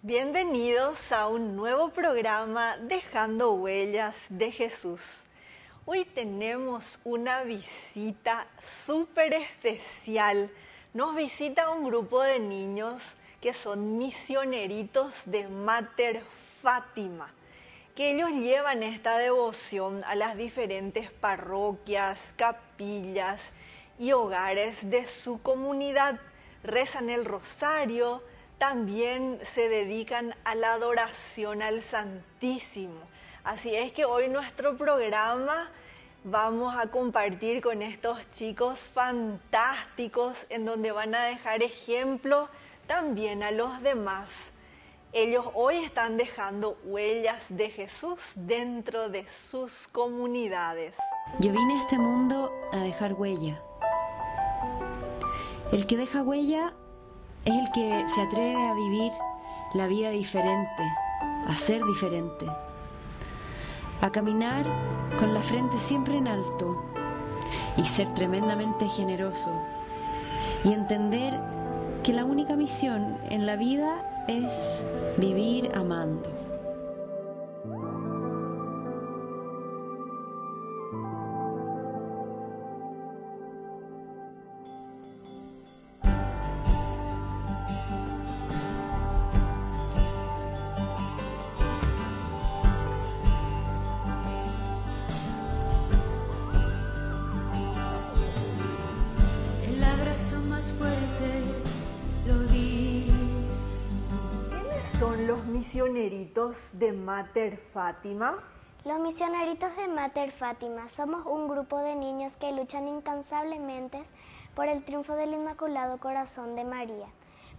Bienvenidos a un nuevo programa Dejando Huellas de Jesús. Hoy tenemos una visita súper especial. Nos visita un grupo de niños que son misioneritos de Mater Fátima, que ellos llevan esta devoción a las diferentes parroquias, capillas y hogares de su comunidad. Rezan el rosario, también se dedican a la adoración al Santísimo. Así es que hoy nuestro programa vamos a compartir con estos chicos fantásticos en donde van a dejar ejemplo también a los demás. Ellos hoy están dejando huellas de Jesús dentro de sus comunidades. Yo vine a este mundo a dejar huella. El que deja huella es el que se atreve a vivir la vida diferente, a ser diferente, a caminar con la frente siempre en alto y ser tremendamente generoso y entender que la única misión en la vida es vivir amando. ¿Son los misioneritos de Mater Fátima? Los misioneritos de Mater Fátima somos un grupo de niños que luchan incansablemente por el triunfo del Inmaculado Corazón de María,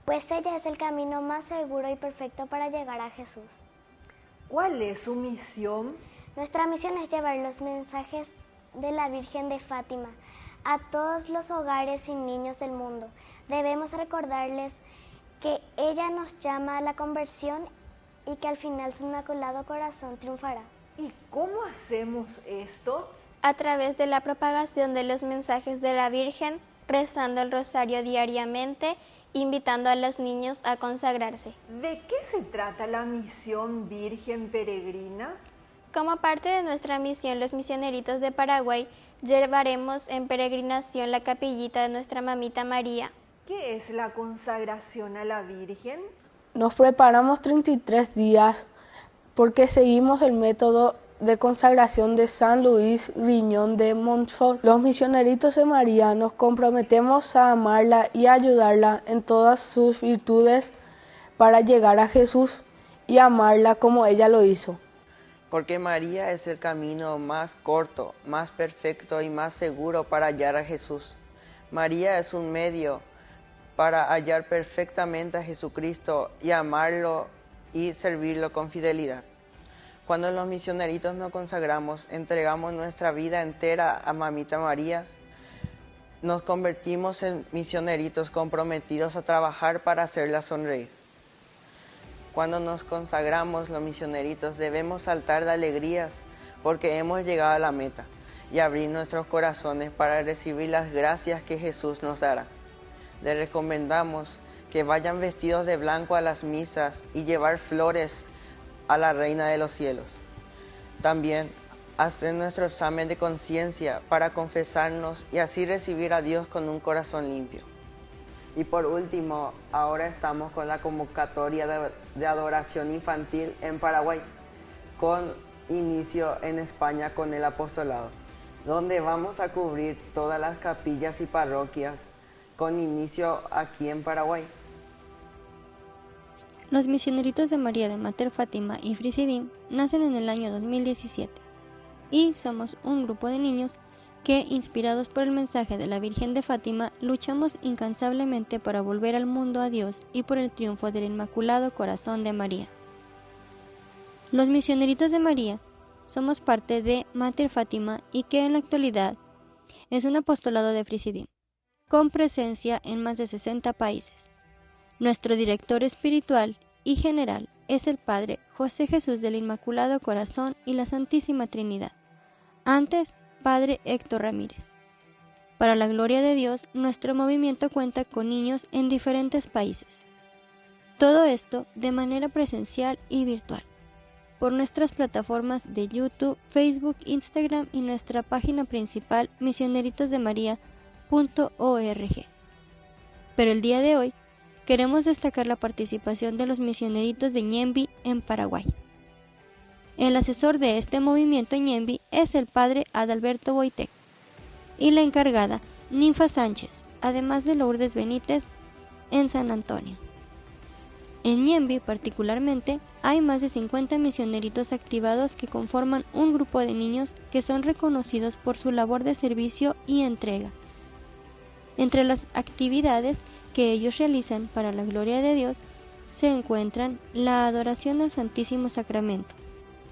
pues ella es el camino más seguro y perfecto para llegar a Jesús. ¿Cuál es su misión? Nuestra misión es llevar los mensajes de la Virgen de Fátima a todos los hogares y niños del mundo. Debemos recordarles que ella nos llama a la conversión y que al final su Inmaculado Corazón triunfará. ¿Y cómo hacemos esto? A través de la propagación de los mensajes de la Virgen, rezando el rosario diariamente, invitando a los niños a consagrarse. ¿De qué se trata la misión Virgen Peregrina? Como parte de nuestra misión, los misioneritos de Paraguay llevaremos en peregrinación la capillita de nuestra mamita María. ¿Qué es la consagración a la Virgen? Nos preparamos 33 días porque seguimos el método de consagración de San Luis Griñón de Montfort. Los misioneritos de María nos comprometemos a amarla y a ayudarla en todas sus virtudes para llegar a Jesús y amarla como ella lo hizo. Porque María es el camino más corto, más perfecto y más seguro para hallar a Jesús. María es un medio para hallar perfectamente a Jesucristo y amarlo y servirlo con fidelidad. Cuando los misioneritos nos consagramos, entregamos nuestra vida entera a Mamita María, nos convertimos en misioneritos comprometidos a trabajar para hacerla sonreír. Cuando nos consagramos los misioneritos debemos saltar de alegrías porque hemos llegado a la meta y abrir nuestros corazones para recibir las gracias que Jesús nos dará. Les recomendamos que vayan vestidos de blanco a las misas y llevar flores a la Reina de los Cielos. También hacer nuestro examen de conciencia para confesarnos y así recibir a Dios con un corazón limpio. Y por último, ahora estamos con la convocatoria de adoración infantil en Paraguay, con inicio en España con el apostolado, donde vamos a cubrir todas las capillas y parroquias con inicio aquí en Paraguay. Los misioneritos de María de Mater Fátima y Frisidim nacen en el año 2017 y somos un grupo de niños que, inspirados por el mensaje de la Virgen de Fátima, luchamos incansablemente para volver al mundo a Dios y por el triunfo del Inmaculado Corazón de María. Los misioneritos de María somos parte de Mater Fátima y que en la actualidad es un apostolado de Frisidim, con presencia en más de 60 países. Nuestro director espiritual y general es el Padre José Jesús del Inmaculado Corazón y la Santísima Trinidad, antes Padre Héctor Ramírez. Para la gloria de Dios, nuestro movimiento cuenta con niños en diferentes países. Todo esto de manera presencial y virtual, por nuestras plataformas de YouTube, Facebook, Instagram y nuestra página principal misioneritosdemaria.org. Pero el día de hoy queremos destacar la participación de los misioneritos de Ñemby en Paraguay. El asesor de este movimiento Ñemby es el padre Adalberto Boitec y la encargada Ninfa Sánchez, además de Lourdes Benítez en San Antonio. En Ñemby particularmente hay más de 50 misioneritos activados que conforman un grupo de niños que son reconocidos por su labor de servicio y entrega. Entre las actividades que ellos realizan para la gloria de Dios se encuentran la adoración al Santísimo Sacramento.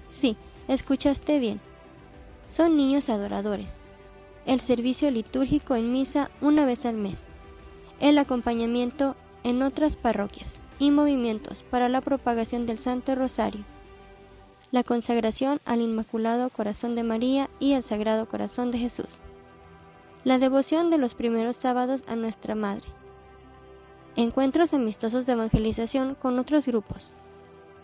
Sí, escuchaste bien. Son niños adoradores. El servicio litúrgico en misa una vez al mes. El acompañamiento en otras parroquias y movimientos para la propagación del Santo Rosario. La consagración al Inmaculado Corazón de María y al Sagrado Corazón de Jesús. La devoción de los primeros sábados a Nuestra Madre. Encuentros amistosos de evangelización con otros grupos.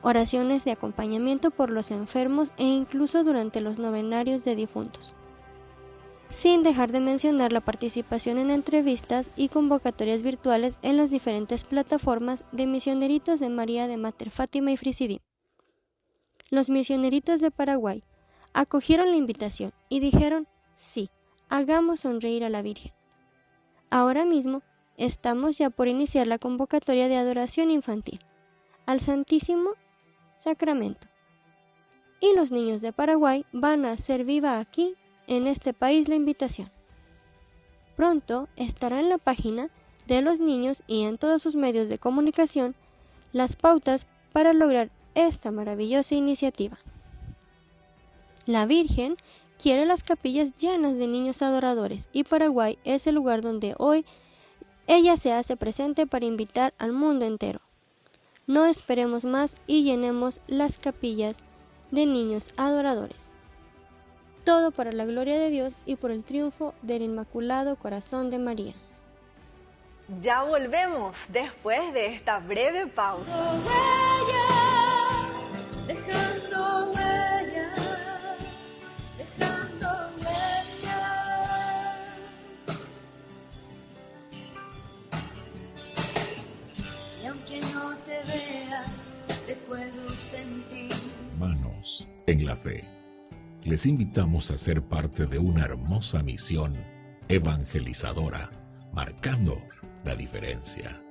Oraciones de acompañamiento por los enfermos e incluso durante los novenarios de difuntos. Sin dejar de mencionar la participación en entrevistas y convocatorias virtuales en las diferentes plataformas de Misioneritos de María de Mater Fátima y Frisidim. Los misioneritos de Paraguay acogieron la invitación y dijeron, sí, hagamos sonreír a la Virgen. Ahora mismo estamos ya por iniciar la convocatoria de adoración infantil al Santísimo Sacramento. Y los niños de Paraguay van a hacer viva aquí, en este país, la invitación. Pronto estará en la página de los niños y en todos sus medios de comunicación las pautas para lograr esta maravillosa iniciativa. La Virgen quiere las capillas llenas de niños adoradores y Paraguay es el lugar donde hoy ella se hace presente para invitar al mundo entero. No esperemos más y llenemos las capillas de niños adoradores. Todo para la gloria de Dios y por el triunfo del Inmaculado Corazón de María. Ya volvemos después de esta breve pausa. Dejando huella, dejando huella. Y aunque no te vea, te puedo sentir. Manos en la fe. Les invitamos a ser parte de una hermosa misión evangelizadora, marcando la diferencia.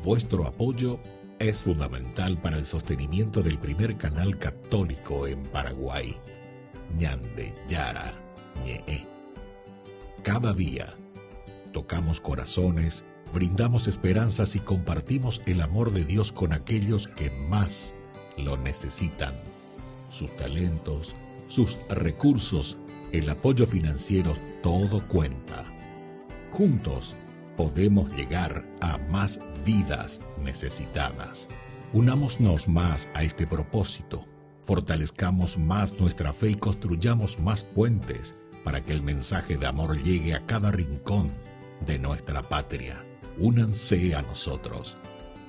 Vuestro apoyo es fundamental para el sostenimiento del primer canal católico en Paraguay, Ñande Yara Ñe. Cada día tocamos corazones, brindamos esperanzas y compartimos el amor de Dios con aquellos que más lo necesitan. Sus talentos, sus recursos, el apoyo financiero, todo cuenta. Juntos podemos llegar a más vidas necesitadas. Unámonos más a este propósito, fortalezcamos más nuestra fe y construyamos más puentes para que el mensaje de amor llegue a cada rincón de nuestra patria. Únanse a nosotros,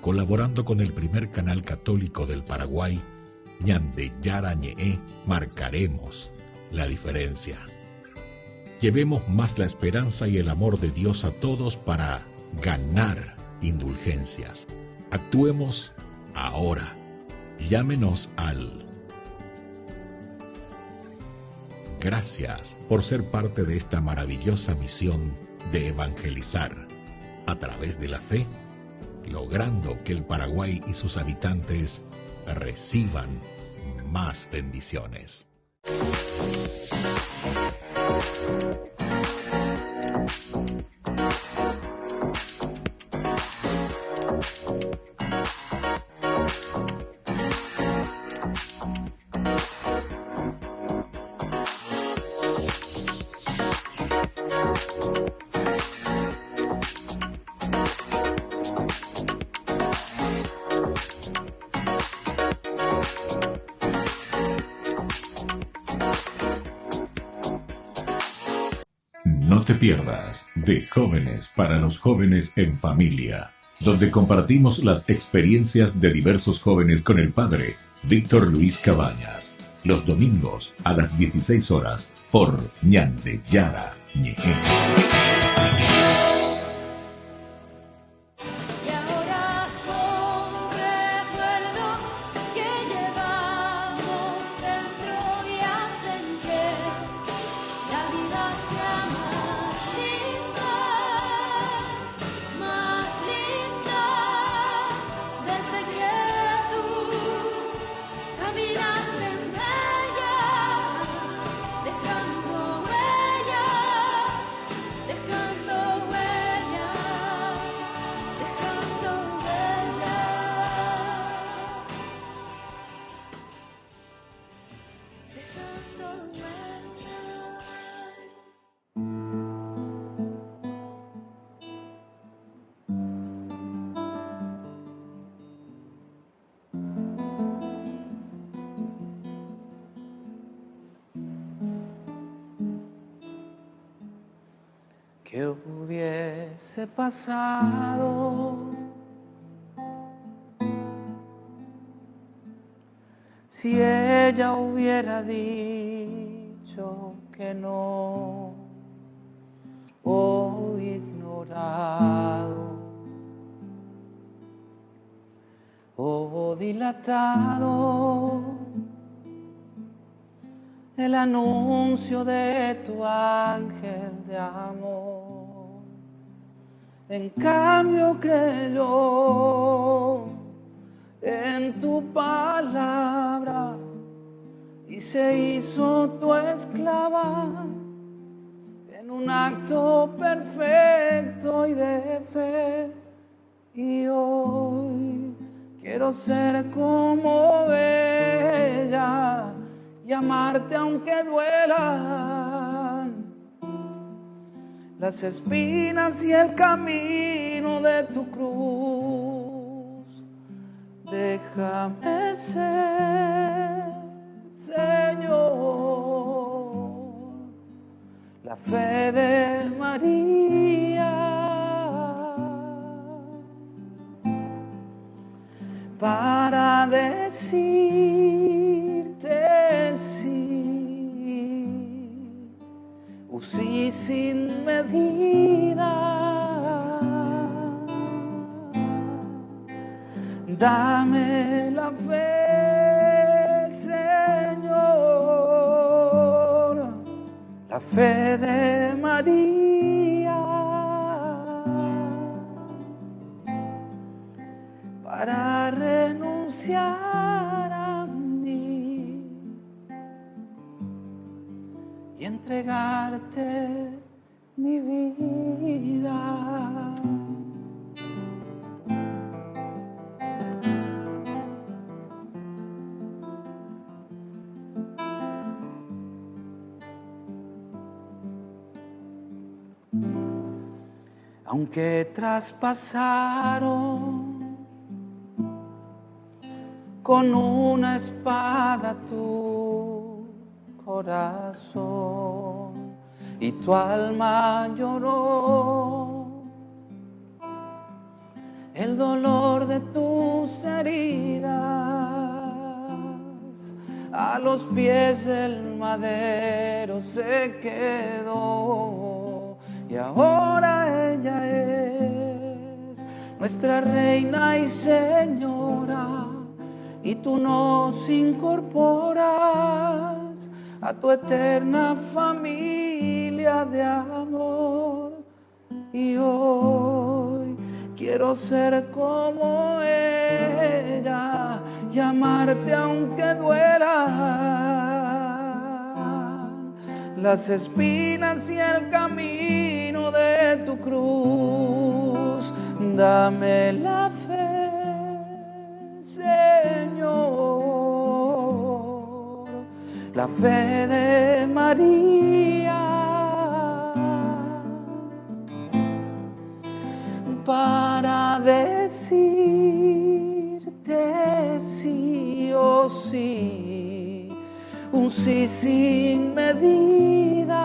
colaborando con el primer canal católico del Paraguay, Ñande Yara Ñe, marcaremos la diferencia. Llevemos más la esperanza y el amor de Dios a todos para ganar indulgencias. Actuemos ahora. Llámenos al... Gracias por ser parte de esta maravillosa misión de evangelizar a través de la fe, logrando que el Paraguay y sus habitantes reciban más bendiciones. No te pierdas de Jóvenes para los Jóvenes en Familia, donde compartimos las experiencias de diversos jóvenes con el padre Víctor Luis Cabañas, los domingos a las 16 horas por Ñande Yara Ñeje. ¿Qué hubiese pasado si ella hubiera dicho que no o ignorado o dilatado el anuncio de tu ángel de amor? En cambio creyó en tu palabra y se hizo tu esclava en un acto perfecto y de fe. Y hoy quiero ser como ella y amarte aunque duelan las espinas y el camino de tu cruz. Déjame ser, Señor, la fe de María para decirte sí sin medida. Dame la fe, Señor, la fe de María para renunciar a mí y entregarte mi vida. Aunque traspasaron con una espada tu corazón y tu alma lloró el dolor de tus heridas, a los pies del madero se quedó. Y ahora ella es nuestra reina y señora, y tú nos incorporas a tu eterna familia de amor. Y hoy quiero ser como ella y amarte aunque duela las espinas y el camino de tu cruz. Dame la fe, Señor, la fe de María para decirte sí o sí, un sí sin medida.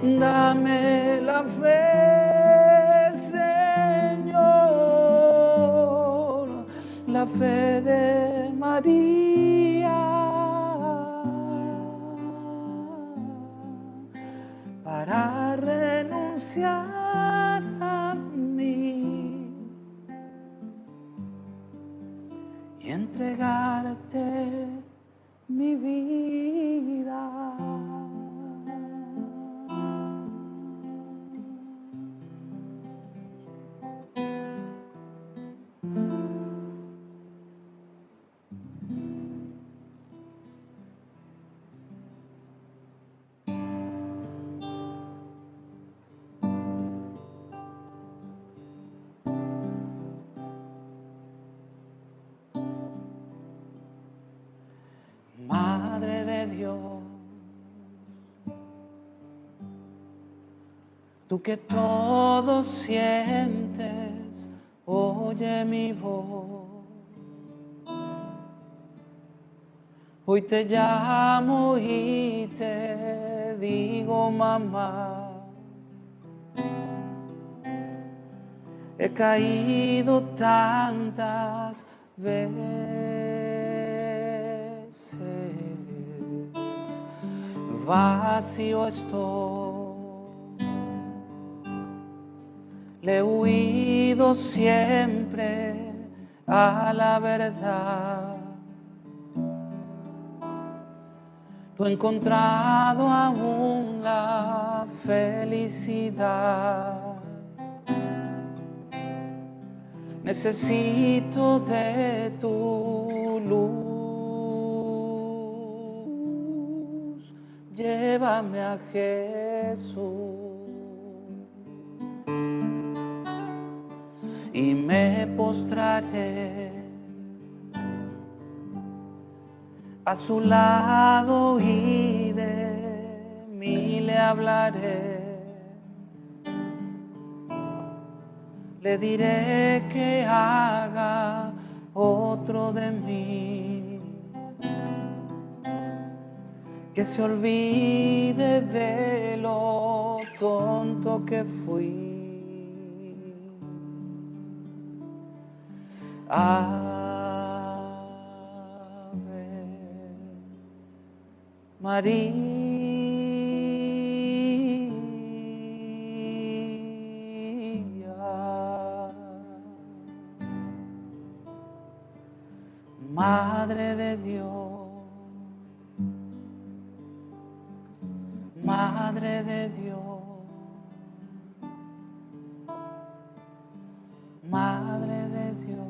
Dame la fe, la fe de María para renunciar a mí y entregarte mi vida. Madre de Dios, tú que todo sientes, oye mi voz. Hoy te llamo y te digo, mamá, he caído tantas veces, vacío estoy, le he huido siempre a la verdad. No he encontrado aún la felicidad. Necesito de tu luz. Llévame a Jesús y me postraré a su lado y de mí le hablaré. Le diré que haga otro de mí, que se olvide de lo tonto que fui. María, Madre de Dios, Madre de Dios, Madre de Dios.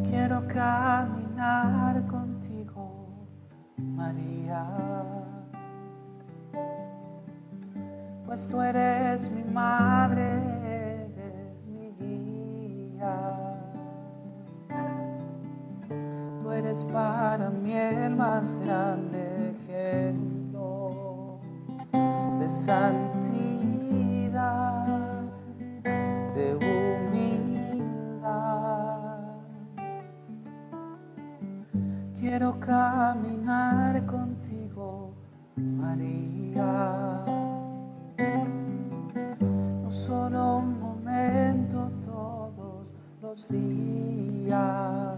Quiero caminar contigo, María, pues tú eres mi madre, eres mi guía. Tú eres para mí el más grande ejemplo de santidad, de humildad. Quiero caminar contigo, María, no solo un momento, todos los días.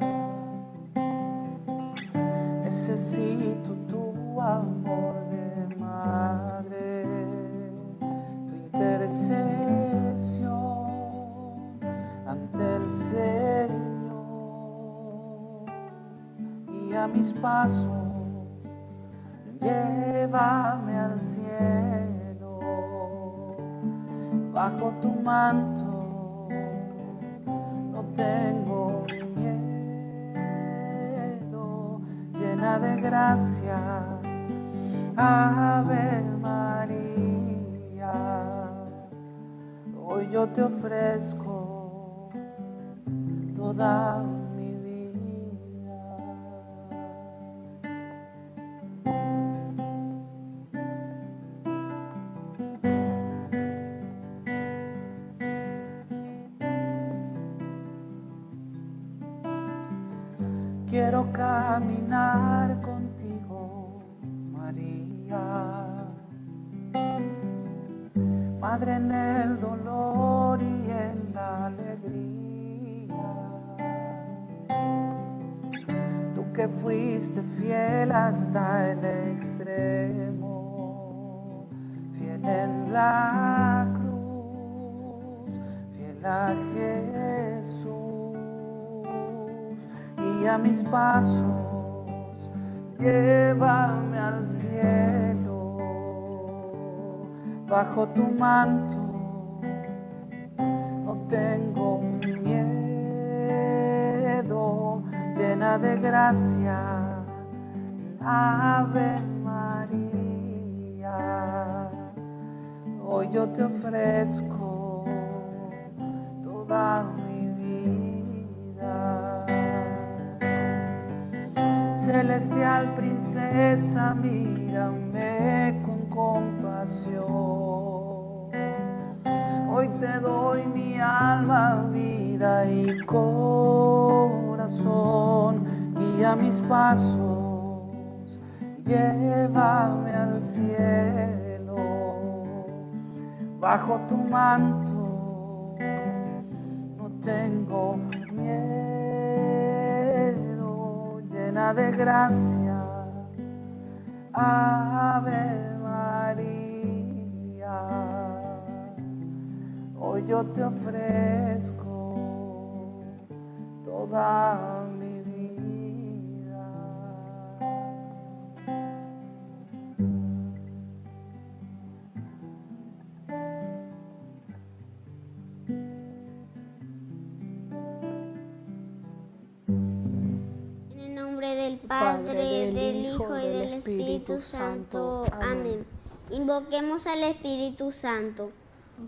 Necesito tu amor de madre, tu intercesión ante el Señor. Guía mis pasos, llévame al cielo, bajo tu manto no tengo miedo, llena de gracia, Ave María. Hoy yo te ofrezco toda mi vida. quiero caminar contigo, María. Madre en el dolor y en la alegría. Tú que fuiste fiel hasta el extremo, fiel en la cruz, fiel a Jesús. Y a mis pasos, llévame al cielo, bajo tu manto. No tengo miedo, llena de gracia, Ave María. Hoy yo te ofrezco toda mi vida. Celestial princesa, mírame con compasión. Hoy te doy mi alma, vida y corazón. Guía mis pasos, llévame al cielo. Bajo tu manto no tengo miedo, llena de gracia, Ave María. Hoy yo te ofrezco toda mi vida. En el nombre del Padre, del Hijo y del Espíritu Santo. Amén. Invoquemos al Espíritu Santo.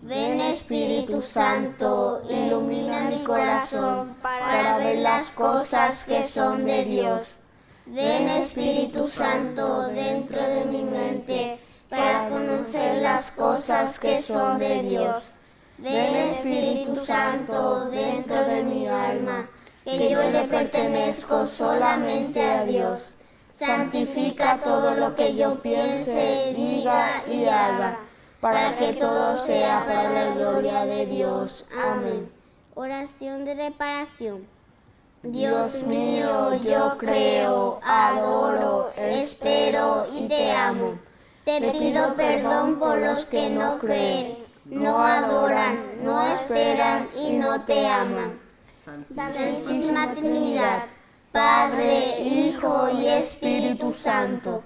Ven, Espíritu Santo, ilumina mi corazón para ver las cosas que son de Dios. Ven, Espíritu Santo, dentro de mi mente para conocer las cosas que son de Dios. Ven, Espíritu Santo, dentro de mi alma, que yo le pertenezco solamente a Dios. Santifica todo lo que yo piense, diga y haga, para que todo sea para la gloria de Dios. Amén. Oración de reparación. Dios mío, yo creo, adoro, espero y te amo. Te pido perdón por los que no creen, no adoran, no esperan y no te aman. Santísima Trinidad, Padre, Hijo y Espíritu Santo,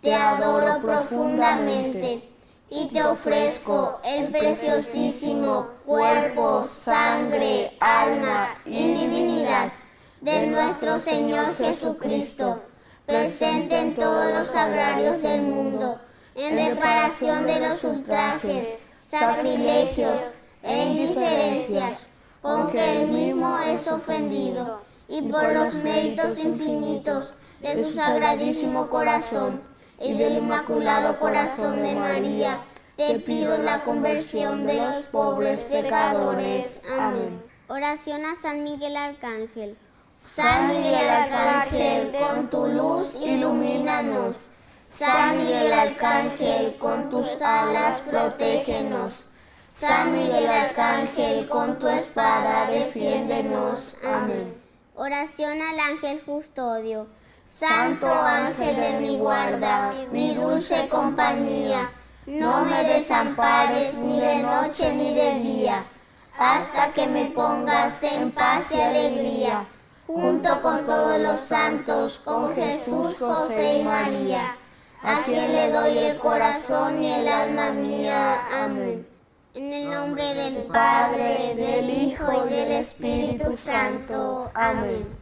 te adoro profundamente y te ofrezco el preciosísimo cuerpo, sangre, alma y divinidad de nuestro Señor Jesucristo, presente en todos los sagrarios del mundo, en reparación de los ultrajes, sacrilegios e indiferencias con que Él mismo es ofendido, y por los méritos infinitos de su sagradísimo corazón y del Inmaculado Corazón de María, te pido la conversión de los pobres pecadores. Amén. Oración a San Miguel Arcángel. San Miguel Arcángel, con tu luz ilumínanos. San Miguel Arcángel, con tus alas protégenos. San Miguel Arcángel, con tu espada defiéndenos. Amén. Oración al ángel custodio. Santo ángel de mi guarda, mi dulce compañía, no me desampares ni de noche ni de día, hasta que me pongas en paz y alegría, junto con todos los santos, con Jesús, José y María, a quien le doy el corazón y el alma mía. Amén. En el nombre del Padre, del Hijo y del Espíritu Santo. Amén.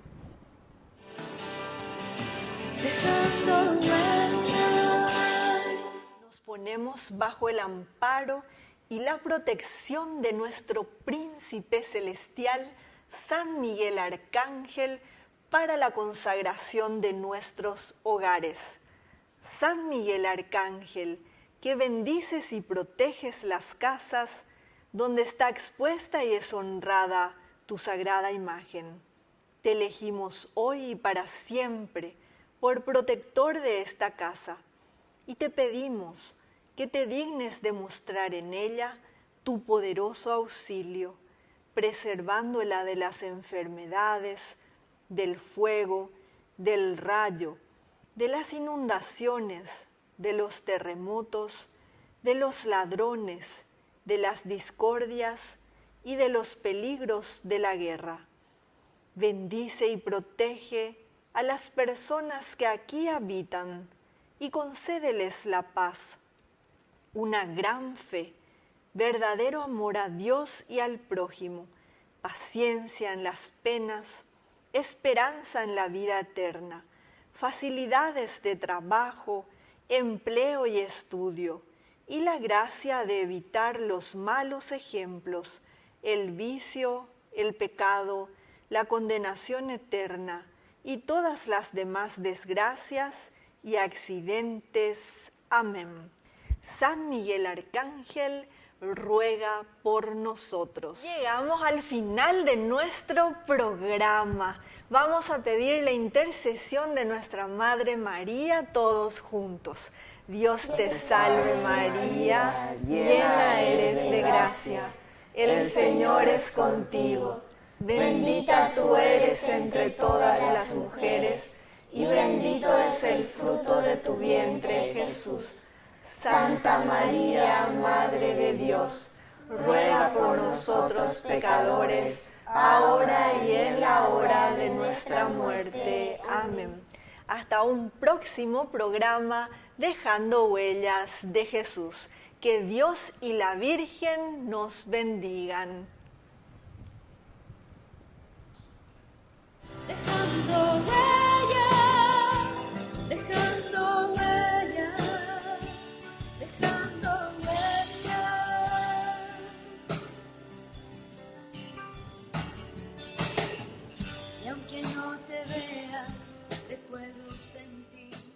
Nos ponemos bajo el amparo y la protección de nuestro Príncipe Celestial, San Miguel Arcángel, para la consagración de nuestros hogares. San Miguel Arcángel, que bendices y proteges las casas donde está expuesta y es honrada tu sagrada imagen. Te elegimos hoy y para siempre por protector de esta casa y te pedimos que te dignes de mostrar en ella tu poderoso auxilio, preservándola de las enfermedades, del fuego, del rayo, de las inundaciones, de los terremotos, de los ladrones, de las discordias y de los peligros de la guerra. Bendice y protege a las personas que aquí habitan y concédeles la paz, una gran fe, verdadero amor a Dios y al prójimo, paciencia en las penas, esperanza en la vida eterna, facilidades de trabajo, empleo y estudio, y la gracia de evitar los malos ejemplos, el vicio, el pecado, la condenación eterna y todas las demás desgracias y accidentes. Amén. San Miguel Arcángel, ruega por nosotros. Llegamos al final de nuestro programa. Vamos a pedir la intercesión de nuestra Madre María todos juntos. Dios te salve María, llena eres de gracia. El Señor es contigo. Bendita tú eres entre todas las mujeres y bendito es el fruto de tu vientre, Jesús. Santa María, Madre de Dios, ruega por nosotros pecadores, ahora y en la hora de nuestra muerte. Amén. Hasta un próximo programa, Dejando Huellas de Jesús. Que Dios y la Virgen nos bendigan. Dejando huella, dejando huella, dejando huella. Y aunque no te vea, te puedo sentir.